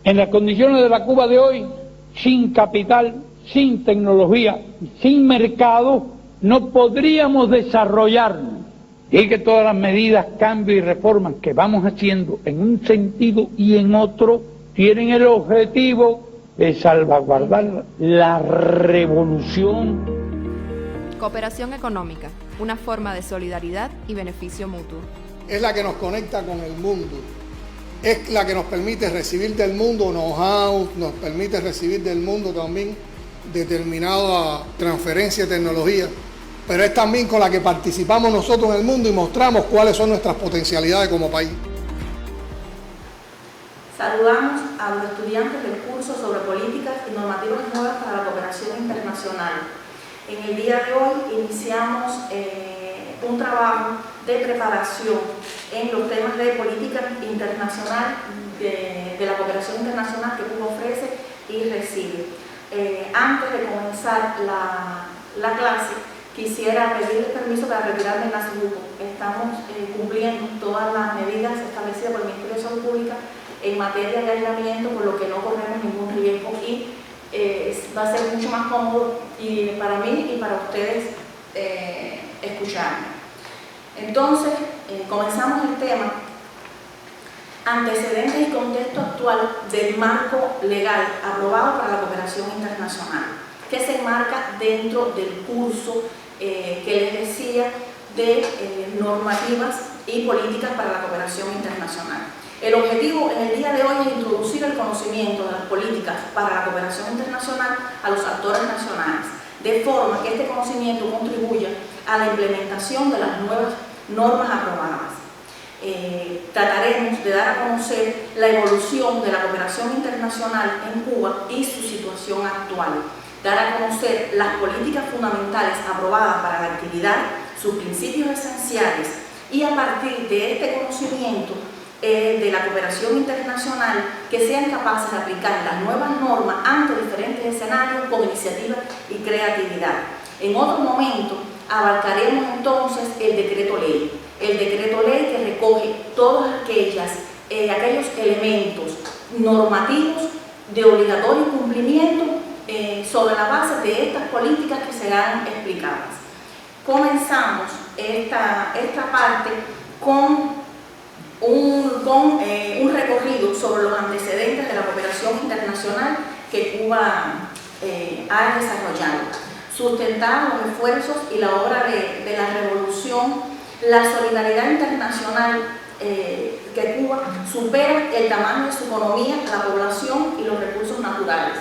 En las condiciones de la Cuba de hoy, sin capital, sin tecnología, sin mercado, no podríamos desarrollarnos. Y que todas las medidas, cambios y reformas que vamos haciendo en un sentido y en otro tienen el objetivo de salvaguardar la revolución. Cooperación económica, una forma de solidaridad y beneficio mutuo. Es la que nos conecta con el mundo, es la que nos permite recibir del mundo know-how, nos permite recibir del mundo también determinada transferencia de tecnología, pero es también con la que participamos nosotros en el mundo y mostramos cuáles son nuestras potencialidades como país. Saludamos a los estudiantes del curso sobre políticas y normativas nuevas para la cooperación internacional. En el día de hoy iniciamos un trabajo de preparación en los temas de política internacional, de la cooperación internacional que Cuba ofrece y recibe. Antes de comenzar la clase, quisiera pedirles permiso para retirarme el nasobuco. Estamos cumpliendo todas las medidas establecidas por el Ministerio de Salud Pública en materia de aislamiento, por lo que no corremos ningún riesgo y va a ser mucho más cómodo y para mí y para ustedes escucharme. Entonces, comenzamos el tema: antecedentes y contexto actual del marco legal aprobado para la cooperación internacional, que se enmarca dentro del curso que les decía de normativas y políticas para la cooperación internacional. El objetivo en el día de hoy es introducir el conocimiento de las políticas para la cooperación internacional a los actores nacionales, de forma que este conocimiento contribuya a la implementación de las nuevas normas aprobadas. Trataremos de dar a conocer la evolución de la cooperación internacional en Cuba y su situación actual, dar a conocer las políticas fundamentales aprobadas para la actividad, sus principios esenciales y a partir de este conocimiento de la cooperación internacional que sean capaces de aplicar las nuevas normas ante diferentes escenarios con iniciativa y creatividad. En otro momento abarcaremos entonces el decreto ley que recoge todos aquellos elementos normativos de obligatorio cumplimiento sobre la base de estas políticas que serán explicadas. Comenzamos esta parte con un recorrido sobre los antecedentes de la cooperación internacional que Cuba ha desarrollado, sustentar los esfuerzos y la obra de la revolución, la solidaridad internacional que Cuba supera el tamaño de su economía, la población y los recursos naturales.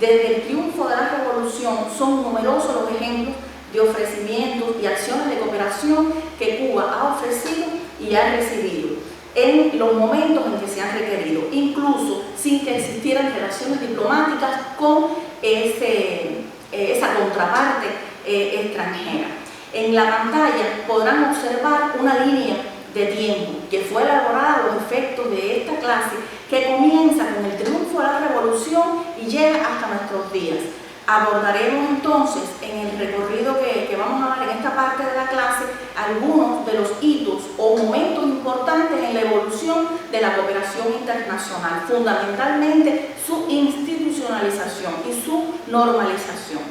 Desde el triunfo de la revolución son numerosos los ejemplos de ofrecimientos y acciones de cooperación que Cuba ha ofrecido y ha recibido en los momentos en que se han requerido, incluso sin que existieran relaciones diplomáticas con esa contraparte extranjera. En la pantalla podrán observar una línea de tiempo que fue elaborada a los efectos de esta clase, que comienza con el triunfo de la revolución y llega hasta nuestros días. Abordaremos entonces en el recorrido que vamos a ver en esta parte de la clase algunos de los hitos o momentos importantes en la evolución de la cooperación internacional, fundamentalmente su institucionalización y su normalización.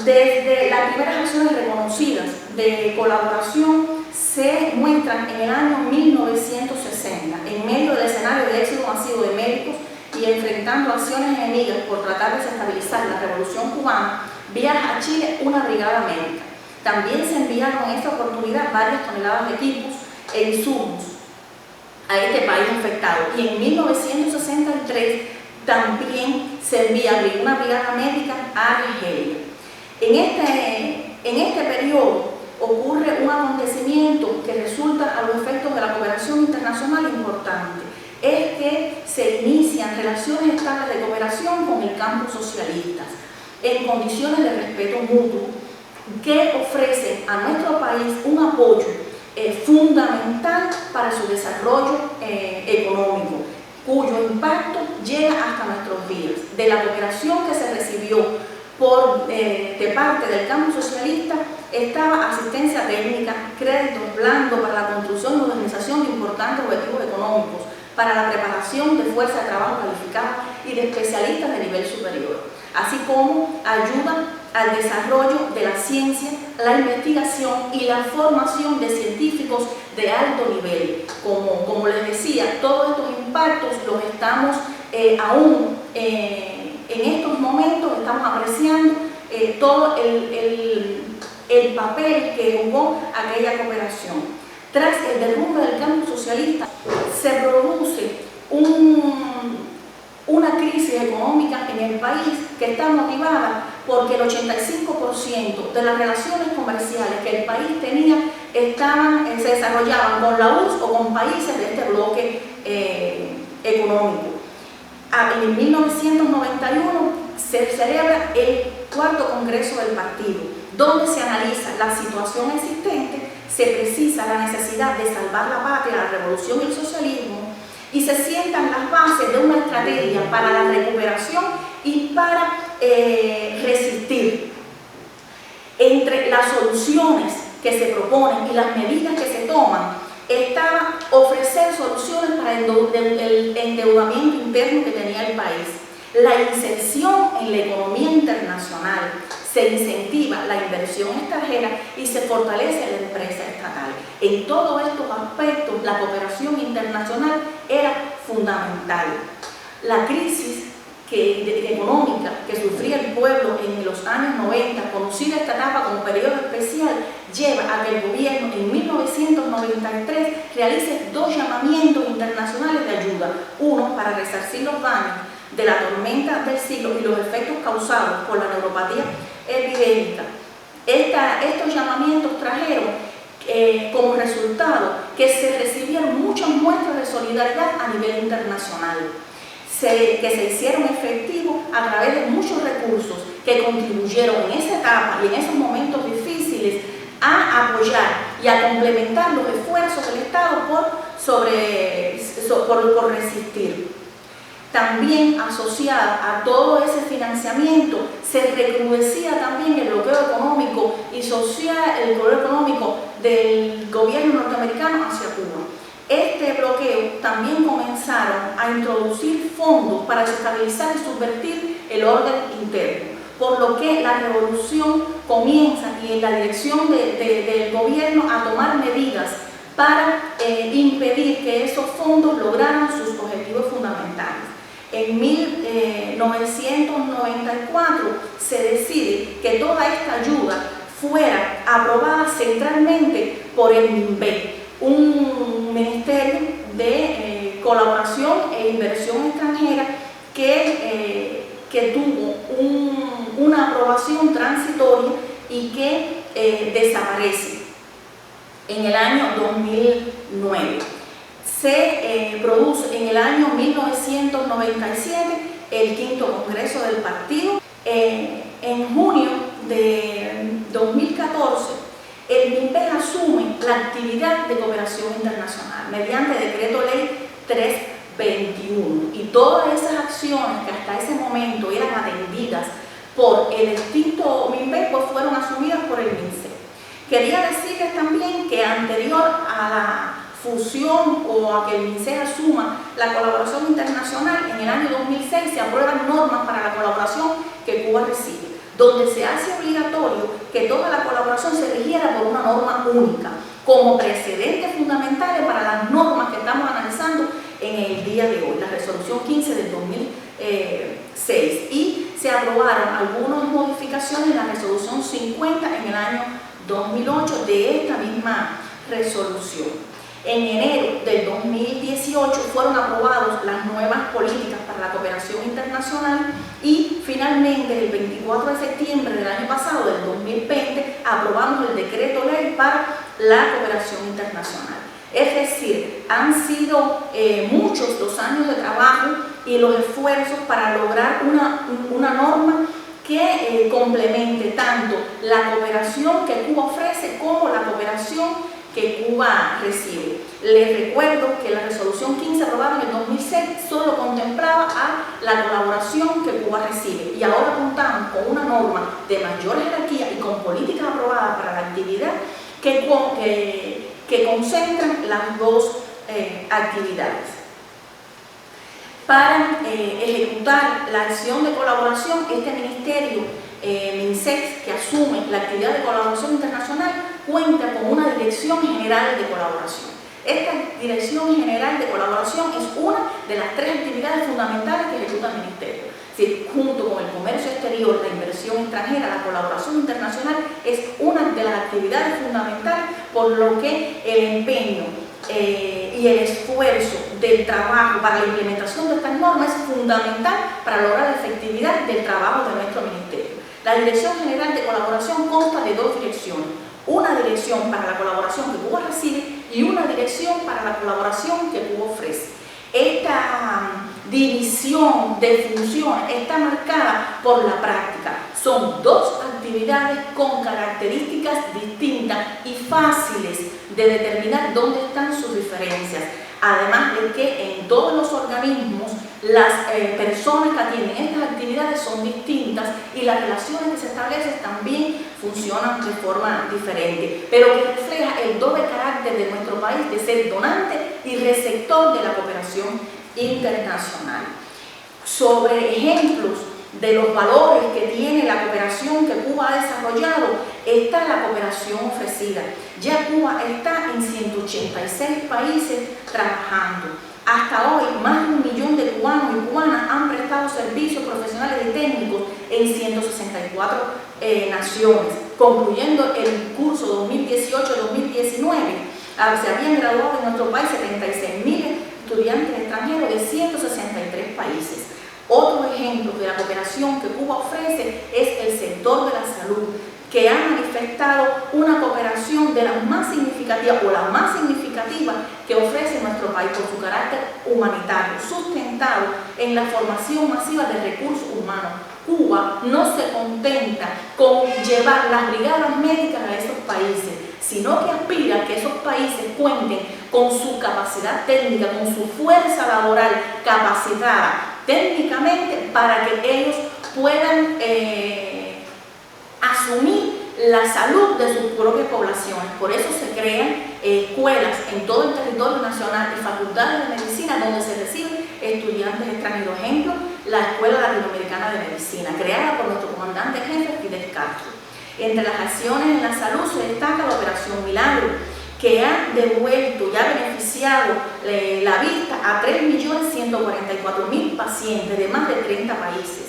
Desde las primeras acciones reconocidas de colaboración se muestran en el año 1960, en medio del escenario de éxito masivo de médicos y enfrentando acciones enemigas por tratar de desestabilizar la revolución cubana, viaja a Chile una brigada médica. También se enviaron en esta oportunidad varias toneladas de equipos e insumos a este país infectado. Y en 1963 también se envía una brigada médica a Argelia. En este periodo ocurre un acontecimiento que resulta a los efectos de la cooperación internacional importante. Es que se inician relaciones estables de cooperación con el campo socialista, en condiciones de respeto mutuo, que ofrecen a nuestro país un apoyo fundamental para su desarrollo económico, cuyo impacto llega hasta nuestros días. De la cooperación que se recibió de parte del campo socialista estaba asistencia técnica, créditos blandos para la construcción y modernización de importantes objetivos económicos, para la preparación de fuerza de trabajo calificada y de especialistas de nivel superior, así como ayuda al desarrollo de la ciencia, la investigación y la formación de científicos de alto nivel. Como les decía, todos estos impactos los estamos aún en estos momentos, estamos apreciando todo el papel que jugó aquella cooperación. Tras el derrumbe del cambio socialista, se produce una crisis económica en el país que está motivada porque el 85% de las relaciones comerciales que el país tenía se desarrollaban con la URSS o con países de este bloque económico. En 1991 se celebra el cuarto Congreso del Partido, donde se analiza la situación existente, se precisa la necesidad de salvar la patria, la revolución y el socialismo, y se sientan las bases de una estrategia para la recuperación y para resistir. Entre las soluciones que se proponen y las medidas que se toman estaba ofrecer soluciones para el endeudamiento interno que tenía el país, la inserción en la economía internacional, se incentiva la inversión extranjera y se fortalece la empresa estatal. En todos estos aspectos, la cooperación internacional era fundamental. La crisis económica que sufría el pueblo en los años 90, conocida esta etapa como periodo especial, lleva a que el gobierno en 1993 realice 2 llamamientos internacionales de ayuda, uno para resarcir los daños de la tormenta del siglo y los efectos causados por la neuropatía epidémica. Estos llamamientos trajeron como resultado que se recibieron muchas muestras de solidaridad a nivel internacional, que se hicieron efectivos a través de muchos recursos que contribuyeron en esa etapa y en esos momentos difíciles a apoyar y a complementar los esfuerzos del Estado por resistir. También asociada a todo ese financiamiento se recrudecía también el bloqueo económico y social, el bloqueo económico del gobierno norteamericano hacia Cuba. Este bloqueo también comenzaron a introducir fondos para desestabilizar y subvertir el orden interno, por lo que la revolución comienza y en la dirección del gobierno a tomar medidas para impedir que esos fondos lograran sus objetivos fundamentales. En 1994 se decide que toda esta ayuda fuera aprobada centralmente por el MINVE, un ministerio de colaboración e inversión extranjera que tuvo una aprobación transitoria y que desaparece en el año 2009. Se produce en el año 1997 el quinto Congreso del Partido. En junio de 2014, el MINVE asume la actividad de cooperación internacional mediante Decreto Ley 321 y todas esas acciones que hasta ese momento eran atendidas por el extinto MINVE pues fueron asumidas por el MINSE. Quería decirles también que anterior a la fusión o a que el MINSE asuma la colaboración internacional, en el año 2006 se aprueban normas para la colaboración que Cuba recibe, donde se hace obligatorio que toda la colaboración se rigiera por una norma única, como precedentes fundamentales para las normas que estamos analizando en el día de hoy, la resolución 15 del 2006, y se aprobaron algunas modificaciones en la resolución 50 en el año 2008 de esta misma resolución. En enero del 2018 fueron aprobadas las nuevas políticas para la cooperación internacional y finalmente el 24 de septiembre del año pasado, del 2020, aprobamos el decreto ley para la cooperación internacional. Es decir, han sido muchos los años de trabajo y los esfuerzos para lograr una norma que complemente tanto la cooperación que Cuba ofrece como la cooperación que Cuba recibe. Les recuerdo que la resolución 15 aprobada en el 2006 solo contemplaba a la colaboración que Cuba recibe y ahora contamos con una norma de mayor jerarquía y con políticas aprobadas para la actividad que concentran las dos actividades. para ejecutar la acción de colaboración, este ministerio, MINSEX, que asume la actividad de colaboración internacional, cuenta con una Dirección General de Colaboración. Esta Dirección General de Colaboración es una de las 3 actividades fundamentales que ejecuta el ministerio. Es decir, junto con el comercio exterior, la inversión extranjera, la colaboración internacional es una de las actividades fundamentales, por lo que el empeño y el esfuerzo del trabajo para la implementación de estas normas es fundamental para lograr la efectividad del trabajo de nuestro ministerio. La Dirección General de Colaboración consta de 2 direcciones. Una dirección para la colaboración que Cuba recibe y una dirección para la colaboración que Cuba ofrece. Esta división de funciones está marcada por la práctica. Son 2 actividades con características distintas y fáciles de determinar dónde están sus diferencias. Además de que en todos los organismos las personas que atienden estas actividades son distintas y las relaciones que se establecen también funcionan de forma diferente, pero que refleja el doble carácter de nuestro país de ser donante y receptor de la cooperación internacional. Sobre ejemplos de los valores que tiene la cooperación que Cuba ha desarrollado, está la cooperación ofrecida. Ya Cuba está en 186 países trabajando. Hasta hoy, más de 1 millón de cubanos y cubanas han prestado servicios profesionales y técnicos en 164 naciones, concluyendo el curso 2018-2019. Se habían graduado en nuestro país 76.000 estudiantes extranjeros de 163 países. Otro ejemplo de la cooperación que Cuba ofrece es el sector de la salud, que ha manifestado una cooperación de las más significativas o la más significativa que ofrece nuestro país por su carácter humanitario, sustentado en la formación masiva de recursos humanos. Cuba no se contenta con llevar las brigadas médicas a esos países, sino que aspira a que esos países cuenten con su capacidad técnica, con su fuerza laboral capacitada técnicamente para que ellos puedan asumir la salud de sus propias poblaciones. Por eso se crean escuelas en todo el territorio nacional y facultades de medicina donde se reciben estudiantes extranjeros. Ejemplo, la Escuela Latinoamericana de Medicina, creada por nuestro comandante jefe Fidel Castro. Entre las acciones en la salud se destaca la Operación Milagro, que ha devuelto y ha beneficiado la vista a 3.144.000 pacientes de más de 30 países.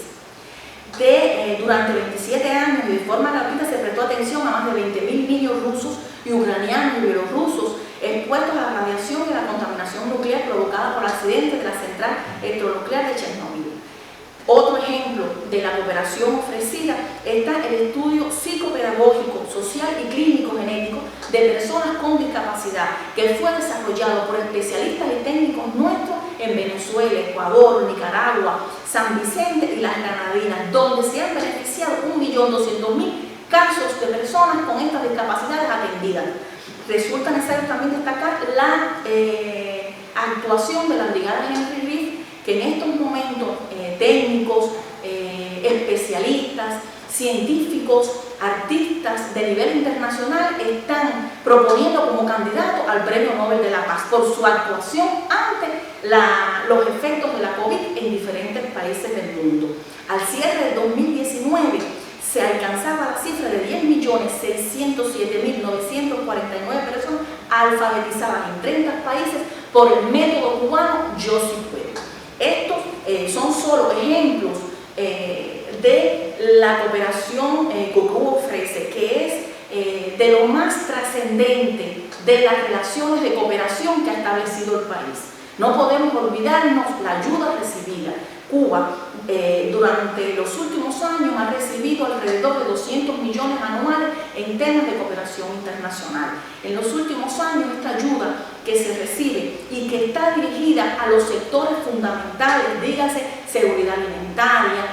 Durante 27 años y de forma gratuita se prestó atención a más de 20.000 niños rusos y ucranianos y bielorrusos expuestos a la radiación y la contaminación nuclear provocada por accidentes de la central electronuclear de Chernobyl. Otro ejemplo de la cooperación ofrecida está el estudio psicopedagógico, social y clínico genético de personas con discapacidad, que fue desarrollado por especialistas y técnicos nuestros en Venezuela, Ecuador, Nicaragua, San Vicente y las Granadinas, donde se han beneficiado 1.200.000 casos de personas con estas discapacidades atendidas. Resulta necesario también destacar la actuación de la Brigada Henry Reed, que en estos momentos técnicos, especialistas, científicos, artistas de nivel internacional están proponiendo como candidato al Premio Nobel de la Paz por su actuación ante los efectos de la COVID en diferentes países del mundo. Al cierre de 2019 se alcanzaba la cifra de 10.607.949 personas alfabetizadas en 30 países por el método cubano Yo Sí Puedo. Estos son solo ejemplos de la cooperación que Cuba ofrece, que es de lo más trascendente de las relaciones de cooperación que ha establecido el país. No podemos olvidarnos la ayuda recibida. Cuba durante los últimos años ha recibido alrededor de 200 millones anuales en temas de cooperación internacional. En los últimos años esta ayuda que se recibe y que está dirigida a los sectores fundamentales, dígase seguridad alimentaria,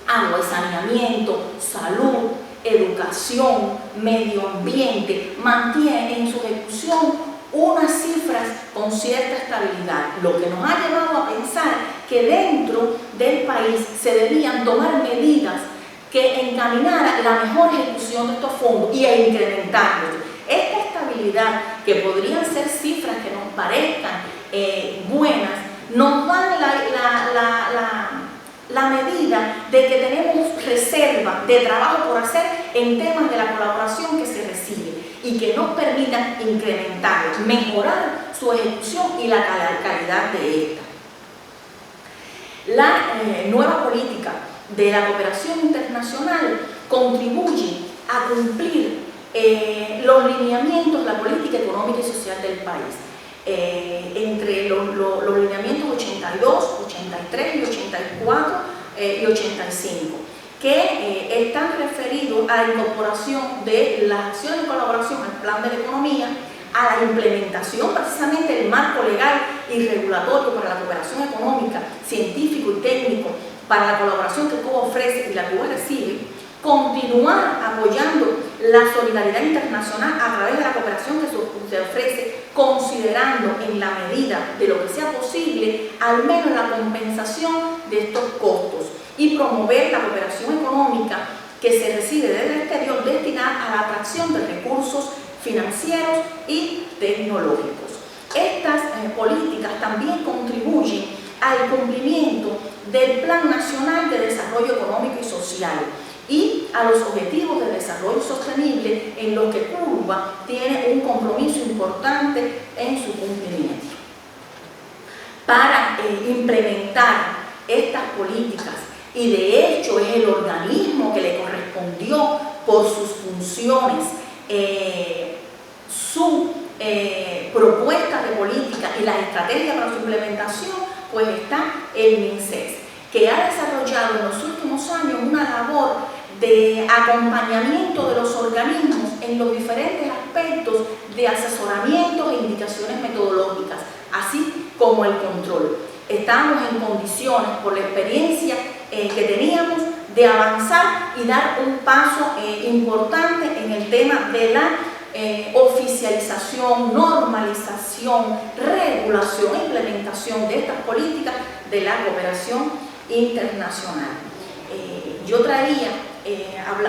agua y saneamiento, salud, educación, medio ambiente, mantiene en su ejecución unas cifras con cierta estabilidad, lo que nos ha llevado a pensar que dentro del país se debían tomar medidas que encaminaran la mejor ejecución de estos fondos y a incrementarlos. Esta estabilidad, que podrían ser cifras que nos parezcan buenas, nos dan la medida de que tenemos reserva de trabajo por hacer en temas de la colaboración que se recibe y que nos permitan incrementar, mejorar su ejecución y la calidad de esta. La nueva política de la cooperación internacional contribuye a cumplir los lineamientos de la política económica y social del país. Entre los lineamientos 82, 83 y 84 y 85, que están referidos a la incorporación de las acciones de colaboración al plan de la economía, a la implementación precisamente del marco legal y regulatorio para la cooperación económica, científico y técnico, para la colaboración que Cuba ofrece y la Cuba recibe, continuar apoyando la solidaridad internacional a través de la cooperación que se ofrece, considerando en la medida de lo que sea posible al menos la compensación de estos costos, y promover la cooperación económica que se recibe desde el exterior destinada a la atracción de recursos financieros y tecnológicos. Estas políticas también contribuyen al cumplimiento del Plan Nacional de Desarrollo Económico y Social y a los objetivos de desarrollo sostenible en los que Cuba tiene un compromiso importante en su cumplimiento. Para implementar estas políticas, y de hecho es el organismo que le correspondió por sus funciones, su propuesta de política y la estrategia para su implementación, pues está el MINSES, que ha desarrollado en los últimos años una labor de acompañamiento de los organismos en los diferentes aspectos de asesoramiento e indicaciones metodológicas, así como el control. Estamos en condiciones, por la experiencia que teníamos, de avanzar y dar un paso importante en el tema de la oficialización, normalización, regulación e implementación de estas políticas de la cooperación internacional. Yo traía,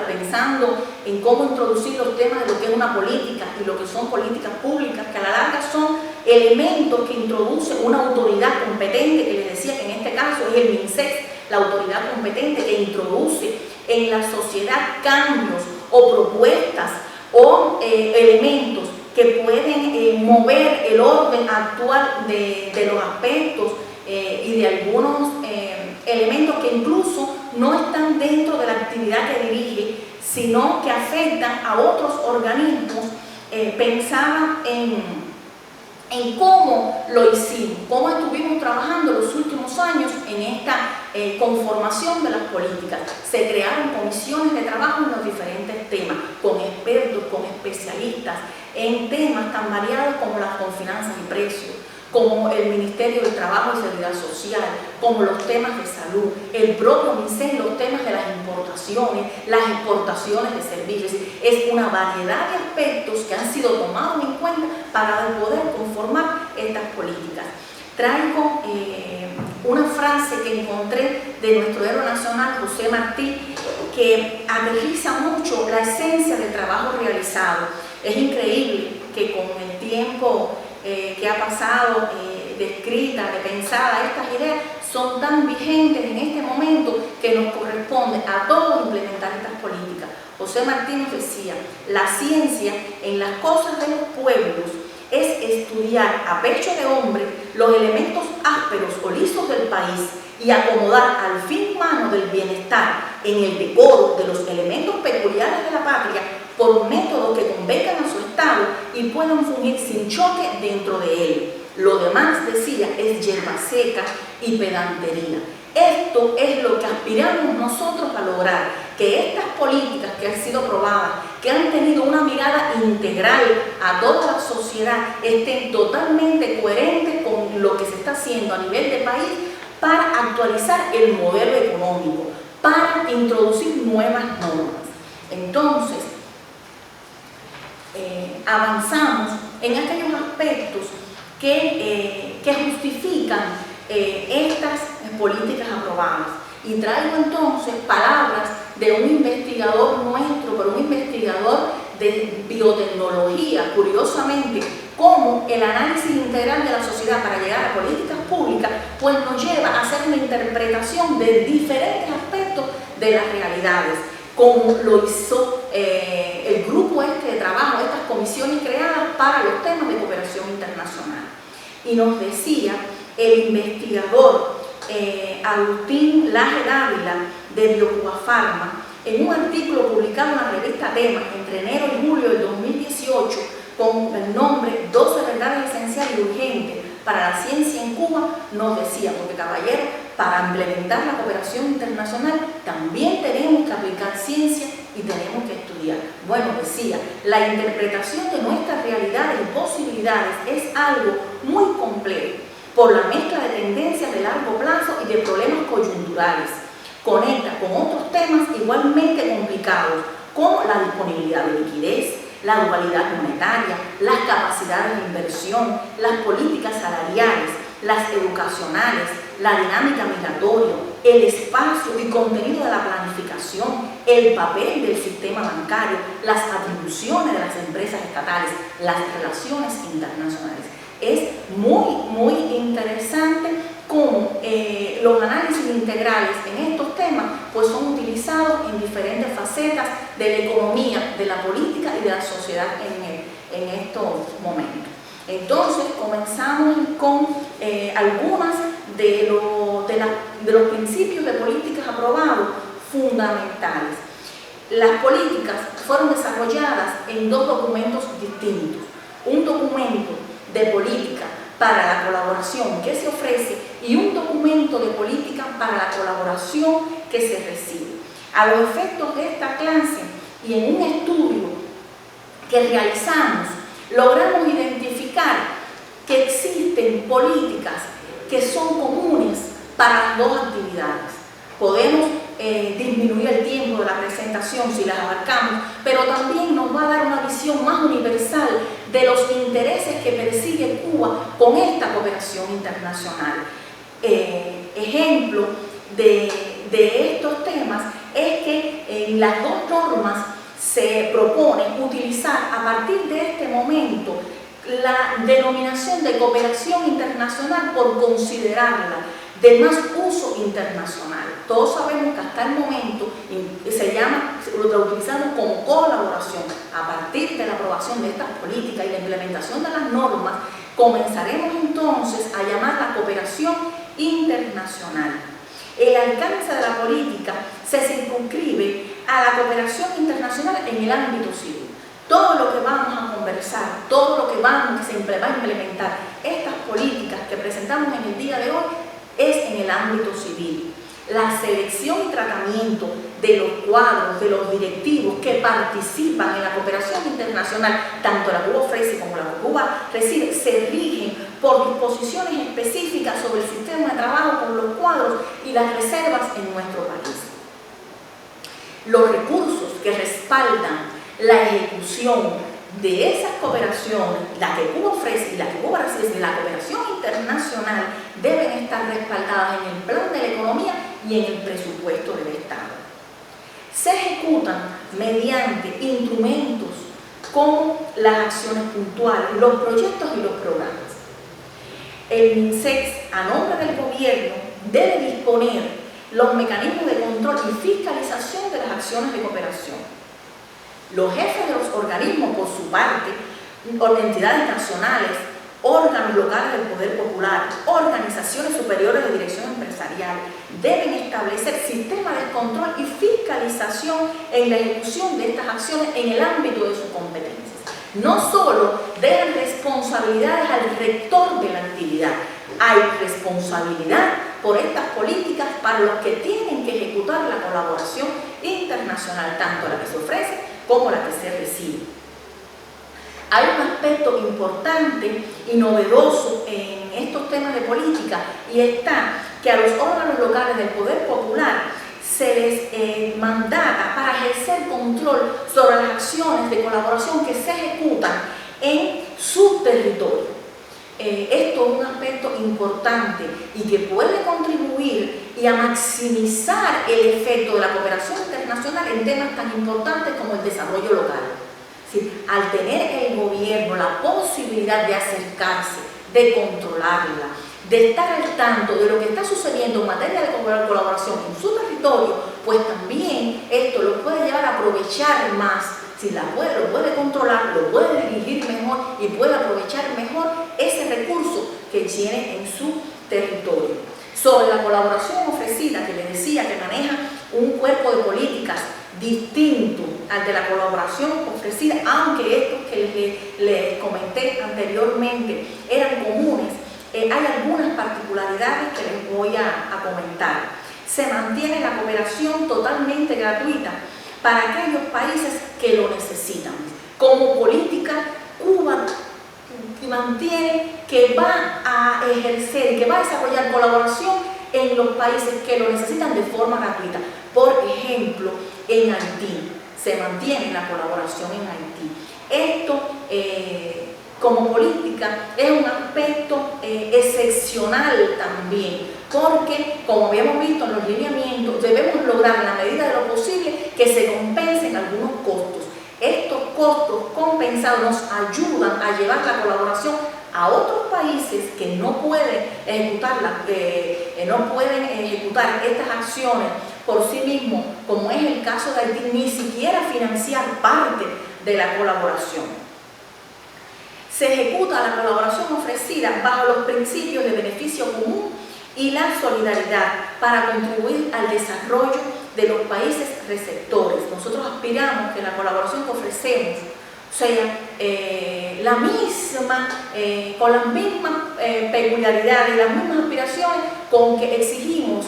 pensando en cómo introducir los temas de lo que es una política y lo que son políticas públicas, que a la larga son elementos que introduce una autoridad competente, que les decía que en este caso es el MINSES, la autoridad competente que introduce en la sociedad cambios o propuestas o elementos que pueden mover el orden actual de los aspectos y de algunos elementos que incluso no están dentro de la actividad que dirige, sino que afectan a otros organismos. Pensaba en cómo lo hicimos, cómo estuvimos trabajando los últimos años en esta conformación de las políticas. Se crearon comisiones de trabajo en los diferentes temas, con expertos, con especialistas, en temas tan variados como las finanzas y precios, como el Ministerio del Trabajo y Seguridad Social, como los temas de salud, el propio MINSES, los temas de las importaciones, las exportaciones de servicios. Es una variedad de aspectos que han sido tomados en cuenta para poder conformar estas políticas. Traigo una frase que encontré de nuestro héroe nacional, José Martí, que aterriza mucho la esencia del trabajo realizado. Es increíble que con el tiempo que ha pasado de escrita, de pensada, estas ideas son tan vigentes en este momento que nos corresponde a todos implementar estas políticas. José Martí nos decía: la ciencia en las cosas de los pueblos es estudiar a pecho de hombre los elementos ásperos o lisos del país y acomodar al fin humano del bienestar en el decoro de los elementos peculiares de la patria por métodos que convengan a su estado y puedan fungir sin choque dentro de él. Lo demás, decía, es hierba seca y pedantería. Esto es lo que aspiramos nosotros a lograr, que estas políticas que han sido aprobadas, que han tenido una mirada integral a toda la sociedad, estén totalmente coherentes con lo que se está haciendo a nivel de país para actualizar el modelo económico, para introducir nuevas normas. Entonces, avanzamos en aquellos aspectos que justifican estas políticas aprobadas. Y traigo entonces palabras de un investigador nuestro, pero un investigador de biotecnología, curiosamente, cómo el análisis integral de la sociedad para llegar a políticas públicas pues nos lleva a hacer una interpretación de diferentes aspectos de las realidades, como lo hizo el grupo de trabajo, estas comisiones creadas para los temas de cooperación internacional. Y nos decía el investigador Agustín Laje Dávila de Biocubafarma, en un artículo publicado en la revista Temas entre enero y julio del 2018, con el nombre 12 verdades esenciales y urgentes para la ciencia en Cuba, nos decía, porque caballero, para implementar la cooperación internacional también tenemos que aplicar ciencia y tenemos que estudiar. Bueno, decía, la interpretación de nuestras realidades y posibilidades es algo muy complejo por la mezcla de tendencias de largo plazo y de problemas coyunturales. Conecta con otros temas igualmente complicados, como la disponibilidad de liquidez, la dualidad monetaria, las capacidades de inversión, las políticas salariales, las educacionales, la dinámica migratoria, el espacio y contenido de la planificación, el papel del sistema bancario, las atribuciones de las empresas estatales, las relaciones internacionales. Es muy interesante cómo los análisis integrales en estos temas pues son utilizados en diferentes facetas de la economía, de la política y de la sociedad en estos momentos. Entonces comenzamos con algunas de los principios de políticas aprobados fundamentales. Las políticas fueron desarrolladas en dos documentos distintos. Un documento de política para la colaboración que se ofrece y un documento de política para la colaboración que se recibe. A los efectos de esta clase y en un estudio que realizamos, logramos identificar que existen políticas que son comunes para las dos actividades. Podemos disminuir el tiempo de la presentación si las abarcamos, pero también nos va a dar una visión más universal de los intereses que persigue Cuba con esta cooperación internacional. Ejemplo de estos temas es que en las dos normas se propone utilizar a partir de este momento la denominación de cooperación internacional por considerarla de más uso internacional. Todos sabemos que hasta el momento lo utilizamos como colaboración. A partir de la aprobación de estas políticas y la implementación de las normas, comenzaremos entonces a llamarla cooperación internacional. El alcance de la política se circunscribe a la cooperación internacional en el ámbito civil. Todo lo que vamos a conversar, todo lo que va a implementar, estas políticas que presentamos en el día de hoy, es en el ámbito civil. La selección y tratamiento de los cuadros, de los directivos que participan en la cooperación internacional, tanto la que Cuba ofrece como la que Cuba recibe, se rigen por disposiciones específicas sobre el sistema de trabajo con los cuadros y las reservas en nuestro país. Los recursos que respaldan la ejecución de esas cooperaciones, la que Cuba ofrece y la que Cuba recibe, la cooperación internacional, deben estar respaldadas en el plan de la economía y en el presupuesto del Estado. Se ejecutan mediante instrumentos como las acciones puntuales, los proyectos y los programas. El MINSEX, a nombre del gobierno, debe disponer los mecanismos de control y fiscalización de las acciones de cooperación. Los jefes de los organismos, por su parte, entidades nacionales, órganos locales del poder popular, organizaciones superiores de dirección empresarial, deben establecer sistemas de control y fiscalización en la ejecución de estas acciones en el ámbito de sus competencias. No solo dejan responsabilidades al rector de la actividad, hay responsabilidad por estas políticas para los que tienen que ejecutar la colaboración internacional, tanto la que se ofrece como la que se recibe. Hay un aspecto importante y novedoso en estos temas de política, y está que a los órganos locales del poder popular se les mandata para ejercer control sobre las acciones de colaboración que se ejecutan en su territorio. Esto es un aspecto importante y que puede contribuir y a maximizar el efecto de la cooperación internacional en temas tan importantes como el desarrollo local. Es decir, al tener el gobierno la posibilidad de acercarse, de controlarla, de estar al tanto de lo que está sucediendo en materia de colaboración en su territorio, pues también esto lo puede llevar a aprovechar más. Si lo puede controlar, lo puede dirigir mejor y puede aprovechar mejor ese recurso que tiene en su territorio. Sobre la colaboración ofrecida, que les decía que maneja un cuerpo de políticas distinto al de la colaboración ofrecida, aunque estos que les comenté anteriormente eran comunes, hay algunas particularidades que les voy a comentar. Se mantiene la cooperación totalmente gratuita para aquellos países que lo necesitan. Como política, Cuba mantiene que va a ejercer, que va a desarrollar colaboración en los países que lo necesitan de forma gratuita. Por ejemplo, en Haití, se mantiene la colaboración en Haití. Esto, como política, es un aspecto excepcional también, porque, como habíamos visto en los lineamientos, debemos lograr en la medida de lo posible que se compensen algunos costos. Estos costos compensados nos ayudan a llevar la colaboración a otros países que no pueden ejecutar estas acciones por sí mismos, como es el caso de Haití, ni siquiera financiar parte de la colaboración. Se ejecuta la colaboración ofrecida bajo los principios de beneficio común y la solidaridad para contribuir al desarrollo de los países receptores. Nosotros aspiramos que la colaboración que ofrecemos sea la misma, con las mismas peculiaridades y las mismas aspiraciones con que exigimos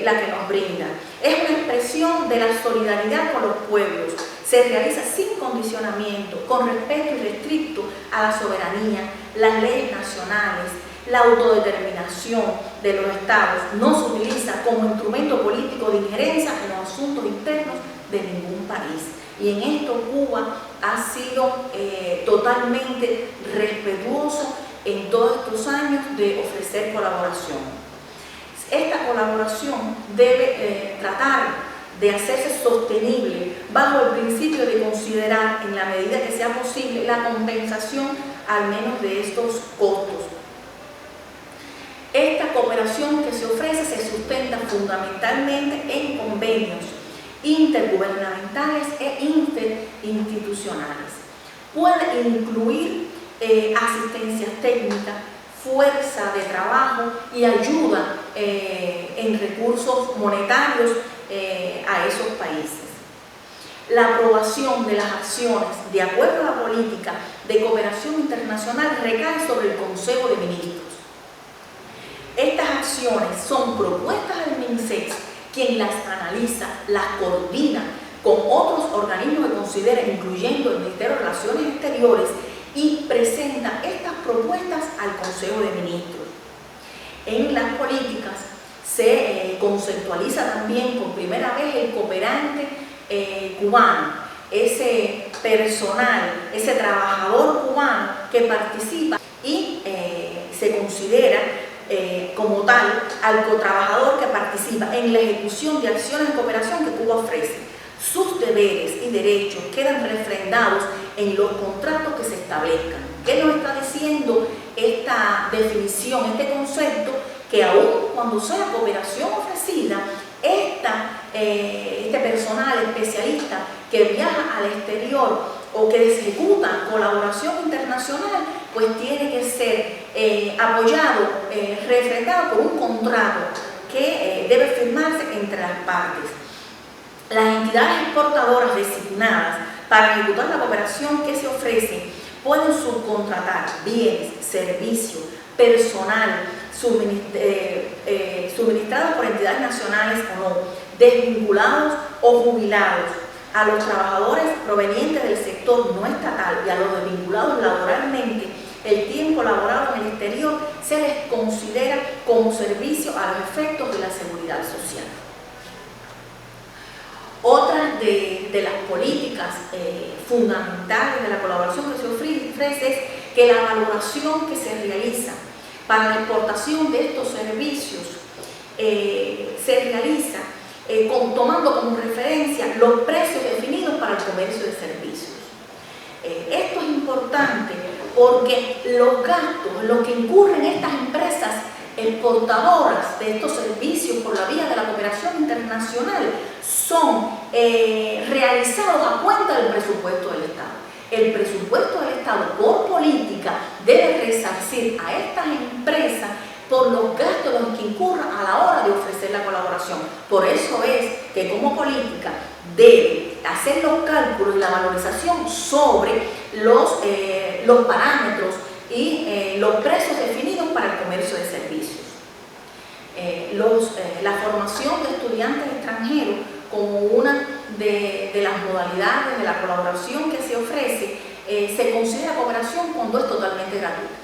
la que nos brinda. Es una expresión de la solidaridad con los pueblos. Se realiza sin condicionamiento, con respeto irrestricto a la soberanía, las leyes nacionales, la autodeterminación de los estados. No se utiliza como instrumento político de injerencia en los asuntos internos de ningún país. Y en esto Cuba ha sido totalmente respetuoso en todos estos años de ofrecer colaboración. Esta colaboración debe tratar de hacerse sostenible bajo el principio de considerar, en la medida que sea posible, la compensación al menos de estos costos. Esta cooperación que se ofrece se sustenta fundamentalmente en convenios intergubernamentales e interinstitucionales. Puede incluir asistencia técnica, fuerza de trabajo y ayuda en recursos monetarios a esos países. La aprobación de las acciones de acuerdo a la política de cooperación internacional recae sobre el Consejo de Ministros. Estas acciones son propuestas del MINSEX, quien las analiza, las coordina con otros organismos que considera, incluyendo el Ministerio de Relaciones Exteriores, y presenta estas propuestas al Consejo de Ministros. En las políticas se conceptualiza también por primera vez el cooperante cubano, ese personal, ese trabajador cubano que participa y se considera como tal al cotrabajador que participa en la ejecución de acciones de cooperación que Cuba ofrece. Sus deberes y derechos quedan refrendados en los contratos que se establezcan. ¿Qué nos está diciendo esta definición, este concepto? Que aún cuando sea cooperación ofrecida, este personal especialista que viaja al exterior o que ejecuta colaboración internacional, pues tiene que ser apoyado, refrendado por un contrato que debe firmarse entre las partes. Las entidades exportadoras designadas para ejecutar la cooperación que se ofrece pueden subcontratar bienes, servicios, personal suministrados por entidades nacionales o no, desvinculados o jubilados, a los trabajadores provenientes del sector no estatal y a los desvinculados laboralmente. El tiempo laborado en el exterior se les considera como servicio a los efectos de la seguridad social. Otra de las políticas fundamentales de la colaboración que se ofrece es que la valoración que se realiza para la exportación de estos servicios se realiza tomando como referencia los precios definidos para el comercio de servicios. Esto es importante porque los gastos en los que incurren estas empresas exportadoras de estos servicios por la vía de la cooperación internacional son realizados a cuenta del presupuesto del Estado. El presupuesto del Estado, por política, debe resarcir a estas empresas por los gastos en los que incurran a la hora de ofrecer la colaboración. Por eso es que como política debe hacer los cálculos y la valorización sobre los parámetros y los precios definidos para el comercio de servicios. La formación de estudiantes extranjeros como una de las modalidades de la colaboración que se ofrece, se considera cooperación cuando es totalmente gratuita.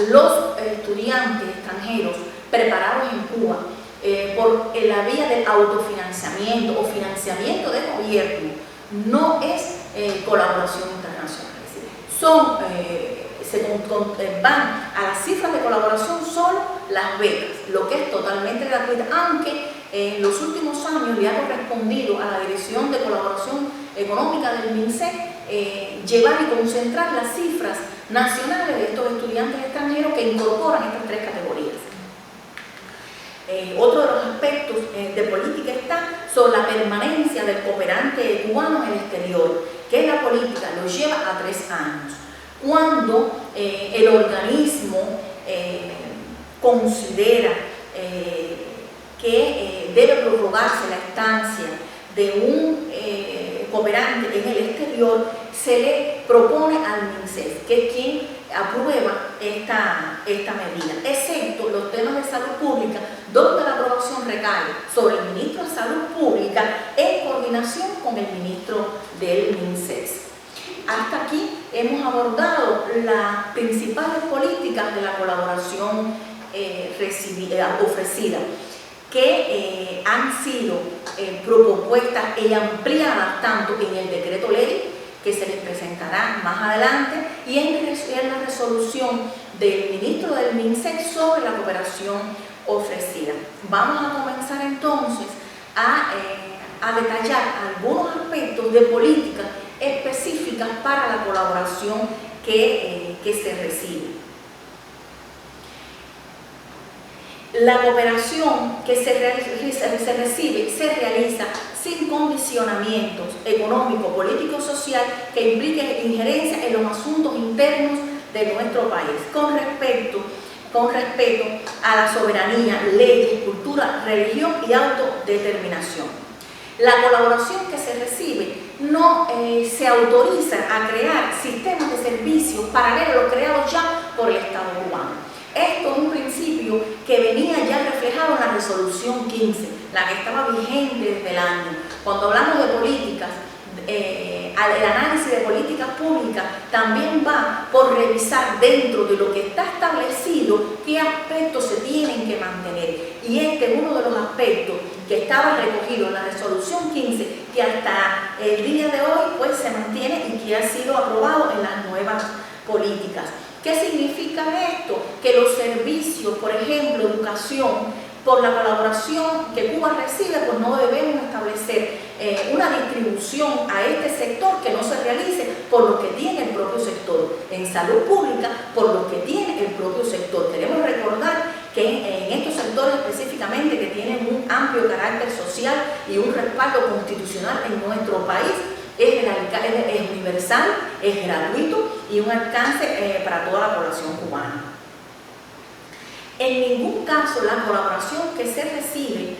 Los estudiantes extranjeros preparados en Cuba por la vía del autofinanciamiento o financiamiento de gobierno no es colaboración internacional. Es decir, van a las cifras de colaboración solo las becas, lo que es totalmente gratuito, aunque en los últimos años le ha correspondido a la Dirección de Colaboración Económica del MINSEC llevar y concentrar las cifras nacionales de estos estudiantes extranjeros que incorporan estas tres categorías. Otro de los aspectos de política está sobre la permanencia del cooperante cubano en el exterior, que la política lo lleva a 3 años. Cuando el organismo considera que debe prorrogarse la estancia de un cooperante en el exterior, se le propone al MINSES, que es quien aprueba esta medida, excepto los temas de salud pública, donde la aprobación recae sobre el ministro de Salud Pública en coordinación con el ministro del MINSES. Hasta aquí hemos abordado las principales políticas de la colaboración ofrecida, que han sido propuestas y ampliadas tanto en el decreto ley, que se les presentará más adelante, y en la resolución del ministro del MINSEC sobre la cooperación ofrecida. Vamos a comenzar entonces a detallar algunos aspectos de políticas específicas para la colaboración que se recibe. La cooperación que se recibe se realiza sin condicionamientos económico, político y social que impliquen injerencia en los asuntos internos de nuestro país, con respeto a la soberanía, leyes, cultura, religión y autodeterminación. La colaboración que se recibe no se autoriza a crear sistemas de servicios paralelos a los creados ya por el Estado cubano. Esto es un principio que venía ya reflejado en la resolución 15, la que estaba vigente desde el año. Cuando hablamos de políticas, el análisis de políticas públicas también va por revisar dentro de lo que está establecido qué aspectos se tienen que mantener. Y este es uno de los aspectos que estaba recogido en la resolución 15, que hasta el día de hoy pues se mantiene y que ha sido aprobado en las nuevas políticas. ¿Qué significa esto? Que los servicios, por ejemplo, educación, por la colaboración que Cuba recibe, pues no debemos establecer una distribución a este sector que no se realice por lo que tiene el propio sector. En salud pública, por lo que tiene el propio sector. Queremos recordar que en estos sectores específicamente que tienen un amplio carácter social y un respaldo constitucional en nuestro país, es universal, es gratuito y un alcance para toda la población cubana. En ningún caso la colaboración que se recibe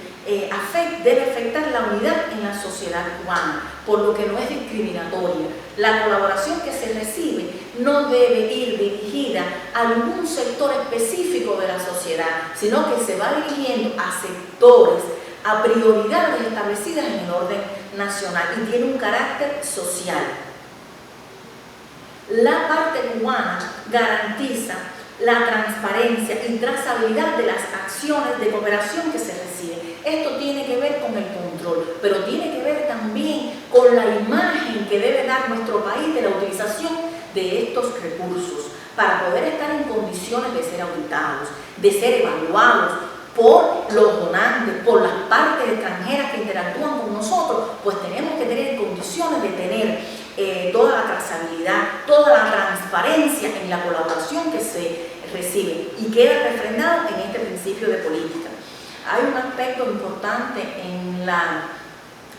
debe afectar la unidad en la sociedad cubana, por lo que no es discriminatoria. La colaboración que se recibe no debe ir dirigida a algún sector específico de la sociedad, sino que se va dirigiendo a sectores, a prioridades establecidas en el orden nacional y tiene un carácter social. La parte cubana garantiza la transparencia y trazabilidad de las acciones de cooperación que se reciben. Esto tiene que ver con el control, pero tiene que ver también con la imagen que debe dar nuestro país de la utilización de estos recursos para poder estar en condiciones de ser auditados, de ser evaluados por los donantes, por las partes extranjeras que interactúan con nosotros. Pues tenemos que tener condiciones de tener toda la trazabilidad, toda la transparencia en la colaboración que se recibe y queda refrendado en este principio de política. Hay un aspecto importante en la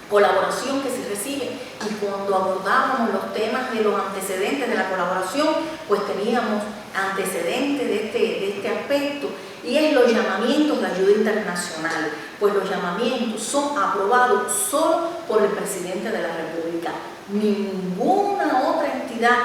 colaboración que se recibe, y cuando abordábamos los temas de los antecedentes de la colaboración, pues teníamos antecedentes de este aspecto, y es los llamamientos de ayuda internacional. Pues los llamamientos son aprobados solo por el presidente de la República. Ninguna otra entidad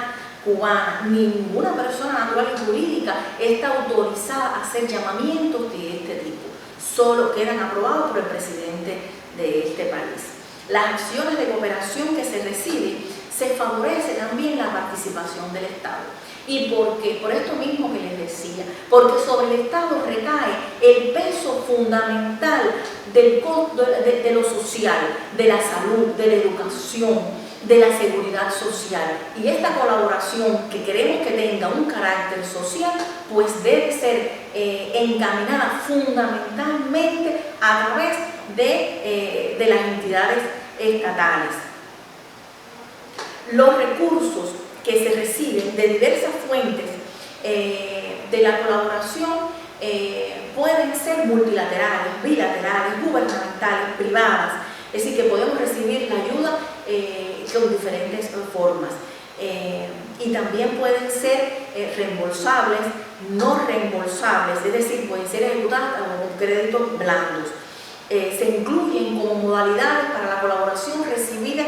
cubana, ninguna persona natural y jurídica está autorizada a hacer llamamientos de este tipo. Solo quedan aprobados por el presidente de este país. Las acciones de cooperación que se reciben, se favorece también la participación del Estado. ¿Y por qué? Por esto mismo que les decía, porque sobre el Estado recae el peso fundamental del costo de lo social, de la salud, de la educación, de la seguridad social. Y esta colaboración que queremos que tenga un carácter social, pues debe ser encaminada fundamentalmente a través de las entidades estatales. Los recursos que se reciben de diversas fuentes de la colaboración pueden ser multilaterales, bilaterales, gubernamentales, privadas, es decir, que podemos recibir la ayuda con diferentes formas. Y también pueden ser reembolsables, no reembolsables, es decir, pueden ser ejecutadas con créditos blandos. Se incluyen como modalidades para la colaboración recibida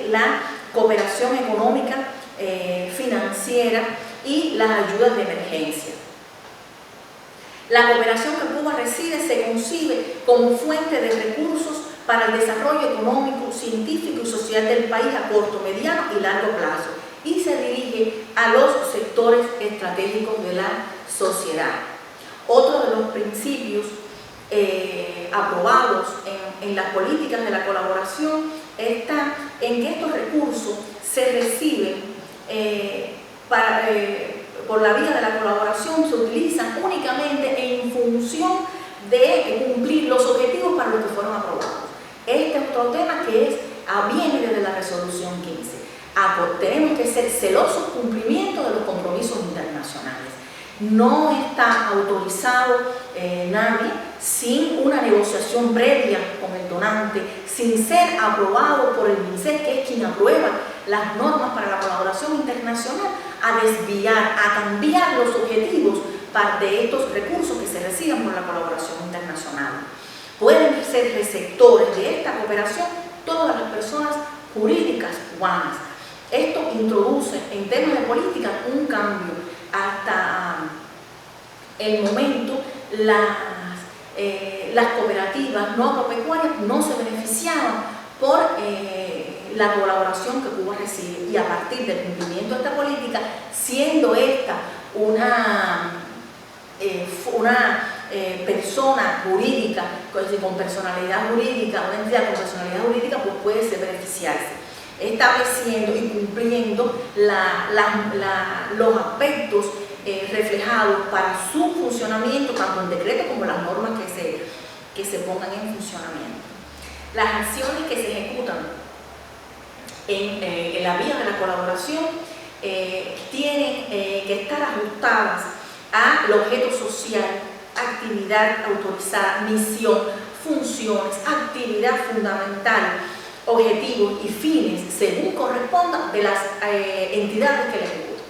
la cooperación económica, financiera y las ayudas de emergencia. La cooperación que Cuba recibe se concibe como fuente de recursos para el desarrollo económico, científico y social del país a corto, mediano y largo plazo, y se dirige a los sectores estratégicos de la sociedad. Otro de los principios aprobados en las políticas de la colaboración está en que estos recursos se reciben por la vía de la colaboración, se utilizan únicamente en función de cumplir los objetivos para los que fueron aprobados. Este es otro tema que viene desde la resolución 15. Tenemos que ser celosos cumplimiento de los compromisos internacionales. No está autorizado nadie sin una negociación previa con el donante, sin ser aprobado por el MINSEC, que es quien aprueba las normas para la colaboración internacional, a desviar, a cambiar los objetivos de estos recursos que se reciben por la colaboración internacional. Pueden ser receptores de esta cooperación todas las personas jurídicas cubanas. Esto introduce en temas de política un cambio. Hasta el momento las cooperativas no agropecuarias no se beneficiaban por la colaboración que Cuba recibe, y a partir del cumplimiento de esta política, siendo esta una persona jurídica con personalidad jurídica, una entidad con personalidad jurídica, pues puede beneficiarse, estableciendo y cumpliendo los aspectos reflejados para su funcionamiento, tanto en decreto como las normas que se pongan en funcionamiento. Las acciones que se ejecutan en la vía de la colaboración tienen que estar ajustadas al objeto social, actividad autorizada, misión, funciones, actividad fundamental, objetivos y fines, según corresponda, de las entidades que la ejecutan.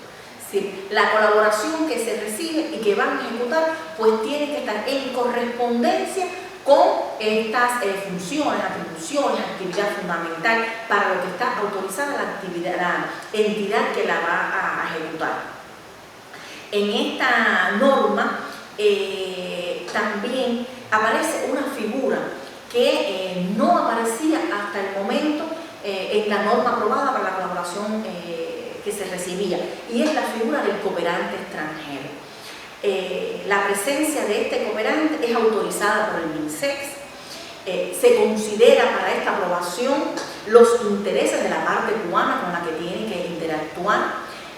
Sí, la colaboración que se recibe y que van a ejecutar, pues tiene que estar en correspondencia con estas funciones, atribuciones, actividad fundamental para lo que está autorizada la entidad que la va a ejecutar. En esta norma también aparece una figura que no aparecía hasta el momento en la norma aprobada para la colaboración que se recibía, y es la figura del cooperante extranjero. La presencia de este cooperante es autorizada por el MINSEC. Se considera para esta aprobación los intereses de la parte cubana con la que tiene que interactuar.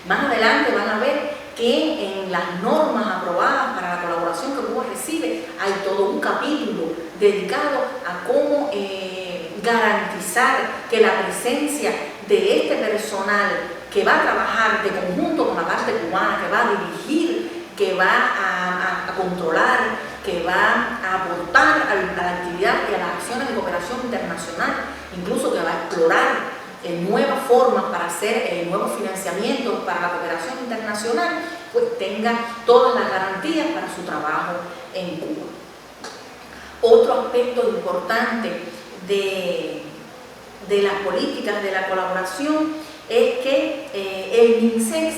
Más adelante van a ver que en las normas aprobadas para la colaboración que Cuba recibe hay todo un capítulo dedicado a cómo garantizar que la presencia de este personal que va a trabajar de conjunto con la parte cubana, que va a dirigir, que va a controlar, que va a aportar a la actividad y a las acciones de cooperación internacional, incluso que va a explorar nuevas formas para hacer nuevos financiamientos para la cooperación internacional, pues tenga todas las garantías para su trabajo en Cuba. Otro aspecto importante de las políticas de la colaboración es que el MINSEX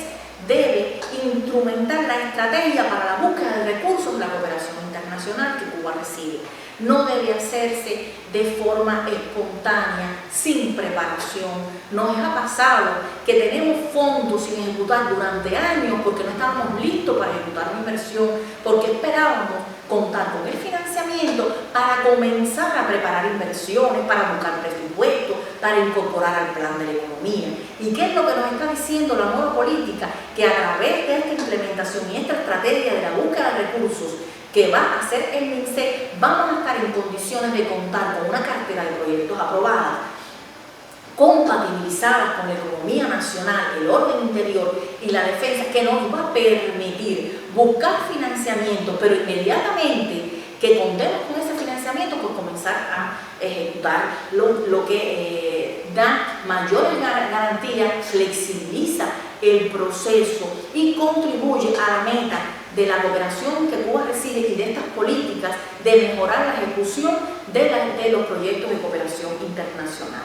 debe instrumentar la estrategia para la búsqueda de recursos de la cooperación internacional que Cuba recibe. No debe hacerse de forma espontánea, sin preparación. Nos ha pasado que tenemos fondos sin ejecutar durante años porque no estábamos listos para ejecutar una inversión, porque esperábamos contar con el financiamiento para comenzar a preparar inversiones, para buscar presupuestos, para incorporar al plan de la economía. ¿Y qué es lo que nos está diciendo la nueva política? Que a través de esta implementación y esta estrategia de la búsqueda de recursos que va a hacer el MINSEC, vamos a estar en condiciones de contar con una cartera de proyectos aprobadas, compatibilizadas con la economía nacional, el orden interior y la defensa, que nos va a permitir buscar financiamiento, pero inmediatamente que contemos con ese financiamiento, pues comenzar a ejecutar lo que da mayores garantías, flexibiliza el proceso y contribuye a la meta de la cooperación que Cuba recibe y de estas políticas de mejorar la ejecución de los proyectos de cooperación internacional.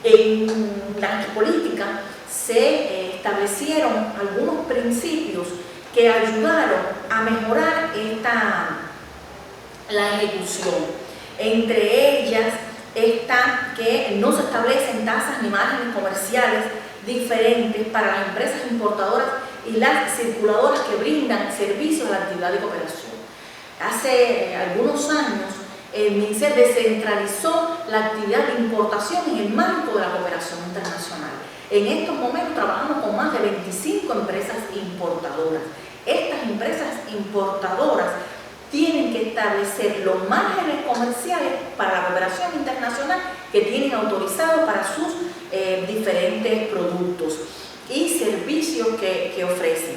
En las políticas se establecieron algunos principios que ayudaron a mejorar la ejecución. Entre ellas está que no se establecen tasas ni márgenes comerciales diferentes para las empresas importadoras y las circuladoras que brindan servicios a la actividad de cooperación. Hace algunos años el MINSEC descentralizó la actividad de importación en el marco de la cooperación internacional. En estos momentos trabajamos con más de 25 empresas importadoras. Estas empresas importadoras tienen que establecer los márgenes comerciales para la cooperación internacional que tienen autorizados para sus diferentes productos y servicios que ofrecen.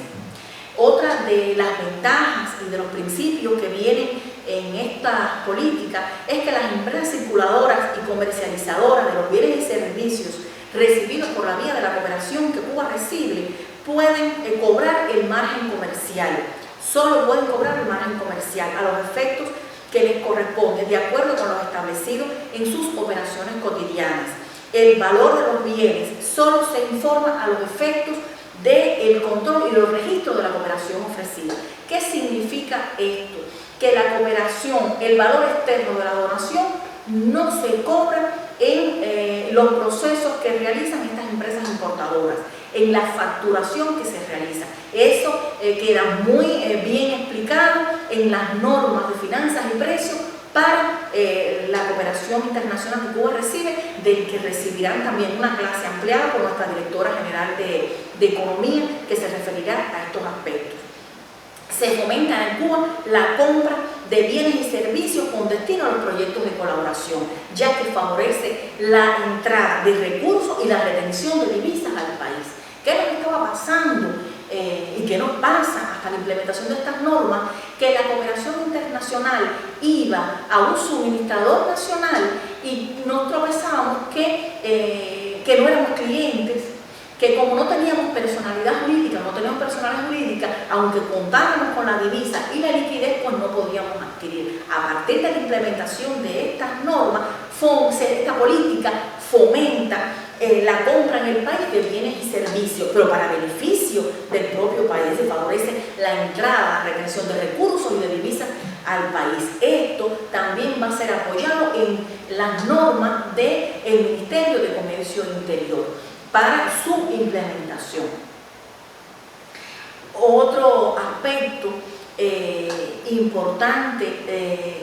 Otra de las ventajas y de los principios que vienen en esta política es que las empresas circuladoras y comercializadoras de los bienes y servicios recibidos por la vía de la cooperación que Cuba recibe pueden cobrar el margen comercial. Solo pueden cobrar el margen comercial a los efectos que les corresponde de acuerdo con lo establecido en sus operaciones cotidianas. El valor de los bienes solo se informa a los efectos del control y los registros de la cooperación ofrecida. ¿Qué significa esto? Que la cooperación, el valor externo de la donación, no se cobra en los procesos que realizan estas empresas importadoras, en la facturación que se realiza. Eso queda muy bien explicado en las normas de finanzas y precios para la cooperación internacional que Cuba recibe, del que recibirán también una clase ampliada por nuestra directora general de Economía, que se referirá a estos aspectos. Se fomenta en Cuba la compra de bienes y servicios con destino a los proyectos de colaboración, ya que favorece la entrada de recursos y la retención de divisas al país. ¿Qué es lo que estaba pasando y qué nos pasa hasta la implementación de estas normas? Que la cooperación internacional iba a un suministrador nacional y nos tropezábamos que no éramos clientes, que como no teníamos personalidad jurídica, aunque contáramos con la divisa y la liquidez, pues no podíamos adquirir. A partir de la implementación de estas normas, esta política fomenta la compra en el país de bienes y servicios, pero para beneficio del propio país. Se favorece la entrada, la retención de recursos y de divisas al país. Esto también va a ser apoyado en las normas del Ministerio de Comercio Interior para su implementación. Otro aspecto importante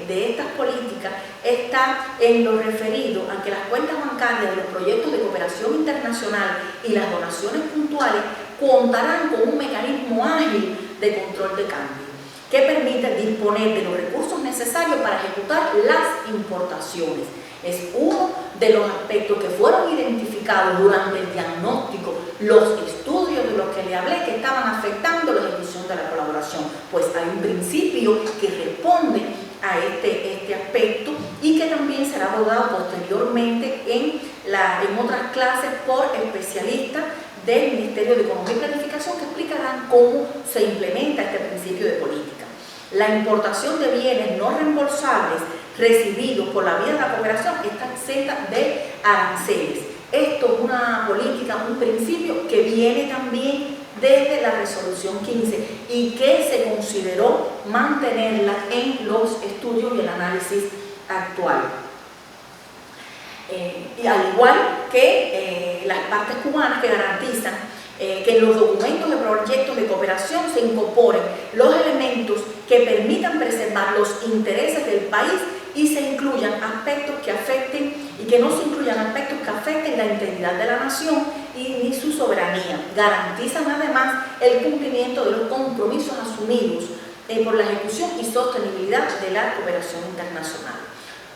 de estas políticas está en lo referido a que las cuentas bancarias de los proyectos de cooperación internacional y las donaciones puntuales contarán con un mecanismo ágil de control de cambio que permite disponer de los recursos necesarios necesarios para ejecutar las importaciones. Es uno de los aspectos que fueron identificados durante el diagnóstico, los estudios de los que le hablé que estaban afectando la ejecución de la colaboración. Pues hay un principio que responde a este aspecto y que también será abordado posteriormente en otras clases por especialistas del Ministerio de Economía y Planificación que explicarán cómo se implementa este principio de política. La importación de bienes no reembolsables recibidos por la vía de la cooperación está exenta de aranceles. Esto es una política, un principio que viene también desde la resolución 15 y que se consideró mantenerla en los estudios y el análisis actual. Y al igual que las partes cubanas que garantizan que en los documentos de proyectos de cooperación se incorporen los elementos que permitan preservar los intereses del país y se incluyan aspectos que afecten y que no se incluyan aspectos que afecten la integridad de la nación ni su soberanía. Garantizan además el cumplimiento de los compromisos asumidos por la ejecución y sostenibilidad de la cooperación internacional.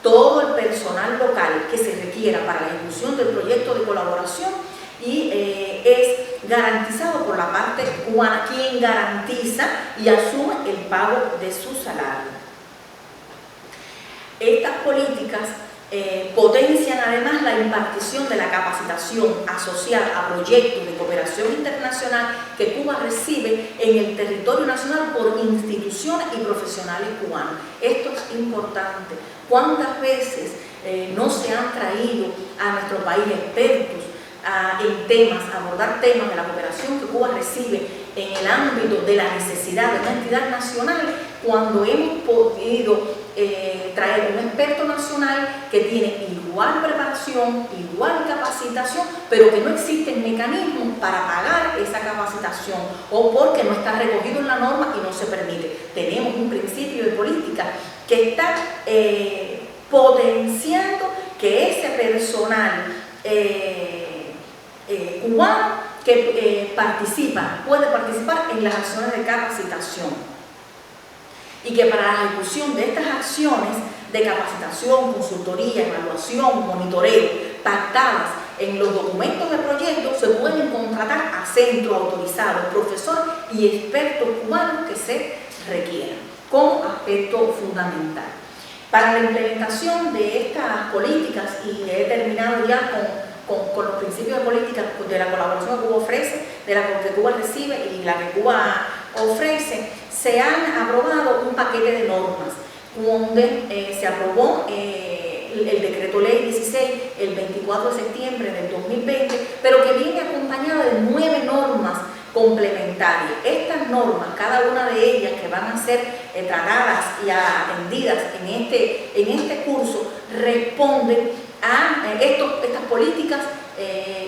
Todo el personal local que se requiera para la ejecución del proyecto de colaboración es garantizado por la parte cubana, quien garantiza y asume el pago de su salario. Estas políticas potencian además la impartición de la capacitación asociada a proyectos de cooperación internacional que Cuba recibe en el territorio nacional por instituciones y profesionales cubanos. Esto es importante. ¿Cuántas veces no se han traído a nuestro país expertos en temas, abordar temas de la cooperación que Cuba recibe en el ámbito de la necesidad de una entidad nacional, cuando hemos podido traer un experto nacional que tiene igual preparación, igual capacitación, pero que no existen mecanismos para pagar esa capacitación o porque no está recogido en la norma y no se permite? Tenemos un principio de política que está potenciando que ese personal cubano que puede participar en las acciones de capacitación y que para la ejecución de estas acciones de capacitación, consultoría, evaluación, monitoreo, pactadas en los documentos de proyecto, se pueden contratar a centros autorizados, profesores y expertos cubanos que se requieran como aspecto fundamental. Para la implementación de estas políticas, y he terminado ya con los principios de política de la colaboración que Cuba ofrece, de la que Cuba recibe y la que Cuba ofrece, se han aprobado un paquete de normas donde se aprobó el decreto ley 16 el 24 de septiembre del 2020, pero que viene acompañado de 9 normas complementarias. Estas normas, cada una de ellas que van a ser tratadas y atendidas en este curso, responden a estas políticas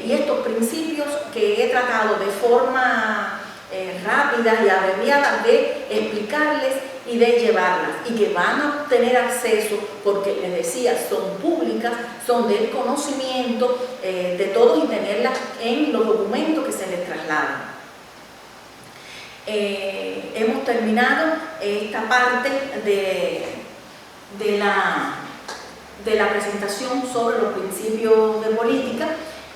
y estos principios que he tratado de forma rápida y abreviada de explicarles y de llevarlas, y que van a tener acceso, porque les decía, son públicas, son del conocimiento de todos y tenerlas en los documentos que se les trasladan. Hemos terminado esta parte de la presentación sobre los principios de política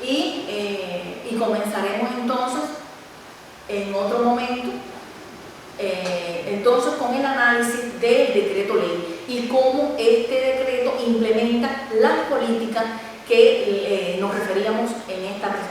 y comenzaremos entonces en otro momento entonces con el análisis del decreto ley y cómo este decreto implementa las políticas que nos referíamos en esta presentación.